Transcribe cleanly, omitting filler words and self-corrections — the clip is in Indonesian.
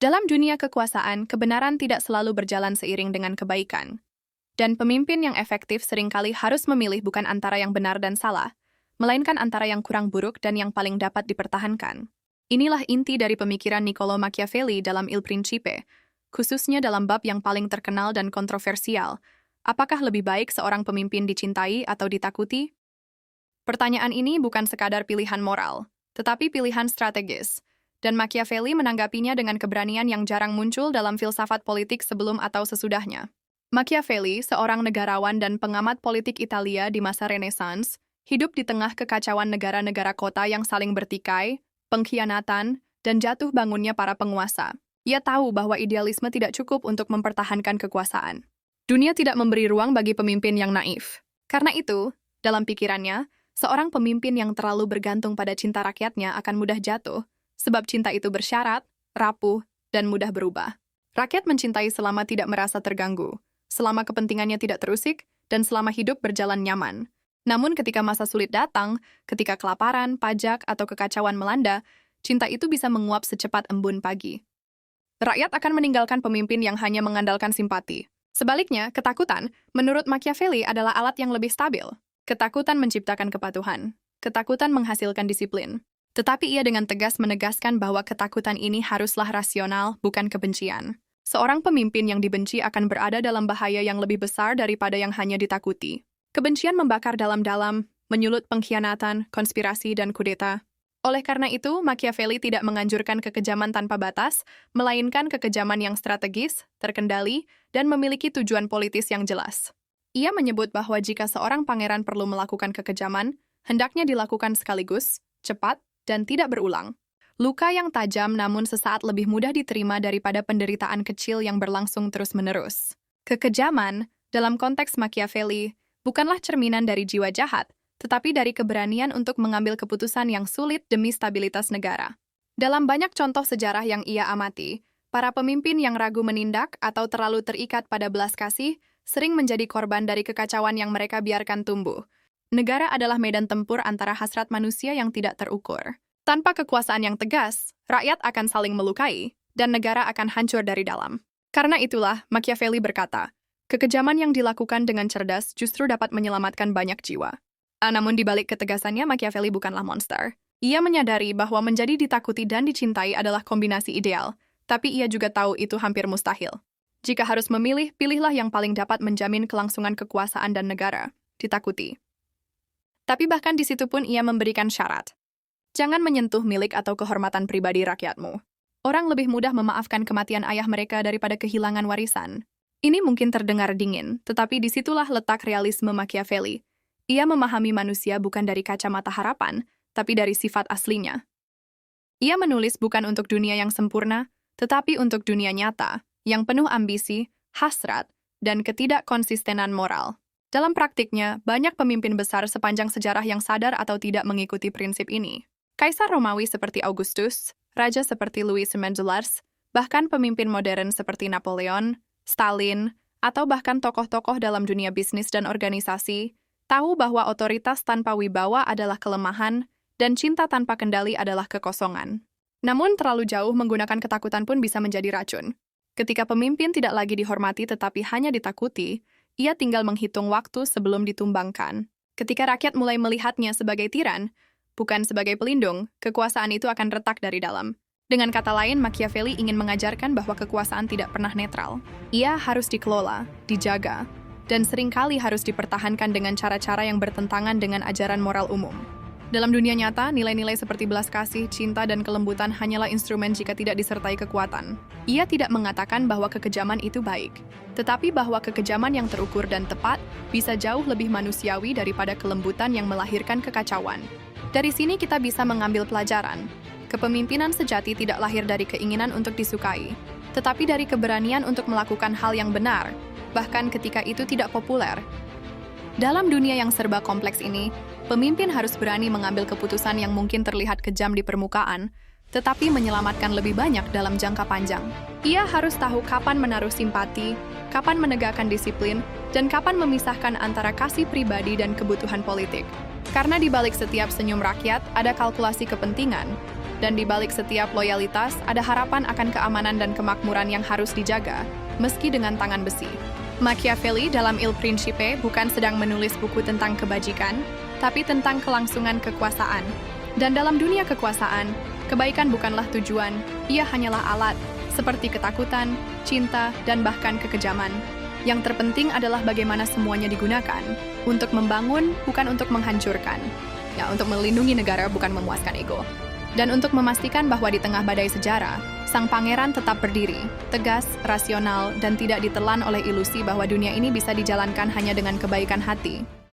Dalam dunia kekuasaan, kebenaran tidak selalu berjalan seiring dengan kebaikan. Dan pemimpin yang efektif seringkali harus memilih bukan antara yang benar dan salah, melainkan antara yang kurang buruk dan yang paling dapat dipertahankan. Inilah inti dari pemikiran Niccolo Machiavelli dalam Il Principe, khususnya dalam bab yang paling terkenal dan kontroversial. Apakah lebih baik seorang pemimpin dicintai atau ditakuti? Pertanyaan ini bukan sekadar pilihan moral, tetapi pilihan strategis. Dan Machiavelli menanggapinya dengan keberanian yang jarang muncul dalam filsafat politik sebelum atau sesudahnya. Machiavelli, seorang negarawan dan pengamat politik Italia di masa Renaissance, hidup di tengah kekacauan negara-negara kota yang saling bertikai, pengkhianatan, dan jatuh bangunnya para penguasa. Ia tahu bahwa idealisme tidak cukup untuk mempertahankan kekuasaan. Dunia tidak memberi ruang bagi pemimpin yang naif. Karena itu, dalam pikirannya, seorang pemimpin yang terlalu bergantung pada cinta rakyatnya akan mudah jatuh, sebab cinta itu bersyarat, rapuh, dan mudah berubah. Rakyat mencintai selama tidak merasa terganggu, selama kepentingannya tidak terusik, dan selama hidup berjalan nyaman. Namun ketika masa sulit datang, ketika kelaparan, pajak, atau kekacauan melanda, cinta itu bisa menguap secepat embun pagi. Rakyat akan meninggalkan pemimpin yang hanya mengandalkan simpati. Sebaliknya, ketakutan, menurut Machiavelli, adalah alat yang lebih stabil. Ketakutan menciptakan kepatuhan. Ketakutan menghasilkan disiplin. Tetapi ia dengan tegas menegaskan bahwa ketakutan ini haruslah rasional, bukan kebencian. Seorang pemimpin yang dibenci akan berada dalam bahaya yang lebih besar daripada yang hanya ditakuti. Kebencian membakar dalam-dalam, menyulut pengkhianatan, konspirasi, dan kudeta. Oleh karena itu, Machiavelli tidak menganjurkan kekejaman tanpa batas, melainkan kekejaman yang strategis, terkendali, dan memiliki tujuan politis yang jelas. Ia menyebut bahwa jika seorang pangeran perlu melakukan kekejaman, hendaknya dilakukan sekaligus, cepat, dan tidak berulang. Luka yang tajam namun sesaat lebih mudah diterima daripada penderitaan kecil yang berlangsung terus-menerus. Kekejaman, dalam konteks Machiavelli, bukanlah cerminan dari jiwa jahat, tetapi dari keberanian untuk mengambil keputusan yang sulit demi stabilitas negara. Dalam banyak contoh sejarah yang ia amati, para pemimpin yang ragu menindak atau terlalu terikat pada belas kasih sering menjadi korban dari kekacauan yang mereka biarkan tumbuh. Negara adalah medan tempur antara hasrat manusia yang tidak terukur. Tanpa kekuasaan yang tegas, rakyat akan saling melukai, dan negara akan hancur dari dalam. Karena itulah, Machiavelli berkata, kekejaman yang dilakukan dengan cerdas justru dapat menyelamatkan banyak jiwa. Namun di balik ketegasannya, Machiavelli bukanlah monster. Ia menyadari bahwa menjadi ditakuti dan dicintai adalah kombinasi ideal, tapi ia juga tahu itu hampir mustahil. Jika harus memilih, pilihlah yang paling dapat menjamin kelangsungan kekuasaan dan negara, ditakuti. Tapi bahkan di situ pun ia memberikan syarat. Jangan menyentuh milik atau kehormatan pribadi rakyatmu. Orang lebih mudah memaafkan kematian ayah mereka daripada kehilangan warisan. Ini mungkin terdengar dingin, tetapi disitulah letak realisme Machiavelli. Ia memahami manusia bukan dari kacamata harapan, tapi dari sifat aslinya. Ia menulis bukan untuk dunia yang sempurna, tetapi untuk dunia nyata, yang penuh ambisi, hasrat, dan ketidakkonsistenan moral. Dalam praktiknya, banyak pemimpin besar sepanjang sejarah yang sadar atau tidak mengikuti prinsip ini. Kaisar Romawi seperti Augustus, raja seperti Louis XIX, bahkan pemimpin modern seperti Napoleon, Stalin, atau bahkan tokoh-tokoh dalam dunia bisnis dan organisasi, tahu bahwa otoritas tanpa wibawa adalah kelemahan, dan cinta tanpa kendali adalah kekosongan. Namun terlalu jauh menggunakan ketakutan pun bisa menjadi racun. Ketika pemimpin tidak lagi dihormati tetapi hanya ditakuti, ia tinggal menghitung waktu sebelum ditumbangkan. Ketika rakyat mulai melihatnya sebagai tiran, bukan sebagai pelindung, kekuasaan itu akan retak dari dalam. Dengan kata lain, Machiavelli ingin mengajarkan bahwa kekuasaan tidak pernah netral. Ia harus dikelola, dijaga, dan seringkali harus dipertahankan dengan cara-cara yang bertentangan dengan ajaran moral umum. Dalam dunia nyata, nilai-nilai seperti belas kasih, cinta, dan kelembutan hanyalah instrumen jika tidak disertai kekuatan. Ia tidak mengatakan bahwa kekejaman itu baik, tetapi bahwa kekejaman yang terukur dan tepat bisa jauh lebih manusiawi daripada kelembutan yang melahirkan kekacauan. Dari sini kita bisa mengambil pelajaran. Kepemimpinan sejati tidak lahir dari keinginan untuk disukai, tetapi dari keberanian untuk melakukan hal yang benar, bahkan ketika itu tidak populer. Dalam dunia yang serba kompleks ini, pemimpin harus berani mengambil keputusan yang mungkin terlihat kejam di permukaan, tetapi menyelamatkan lebih banyak dalam jangka panjang. Ia harus tahu kapan menaruh simpati, kapan menegakkan disiplin, dan kapan memisahkan antara kasih pribadi dan kebutuhan politik. Karena di balik setiap senyum rakyat ada kalkulasi kepentingan, dan di balik setiap loyalitas ada harapan akan keamanan dan kemakmuran yang harus dijaga, meski dengan tangan besi. Machiavelli dalam Il Principe bukan sedang menulis buku tentang kebajikan, tapi tentang kelangsungan kekuasaan. Dan dalam dunia kekuasaan, kebaikan bukanlah tujuan, ia hanyalah alat, seperti ketakutan, cinta, dan bahkan kekejaman. Yang terpenting adalah bagaimana semuanya digunakan, untuk membangun, bukan untuk menghancurkan. Ya, untuk melindungi negara, bukan memuaskan ego. Dan untuk memastikan bahwa di tengah badai sejarah, sang pangeran tetap berdiri, tegas, rasional, dan tidak ditelan oleh ilusi bahwa dunia ini bisa dijalankan hanya dengan kebaikan hati.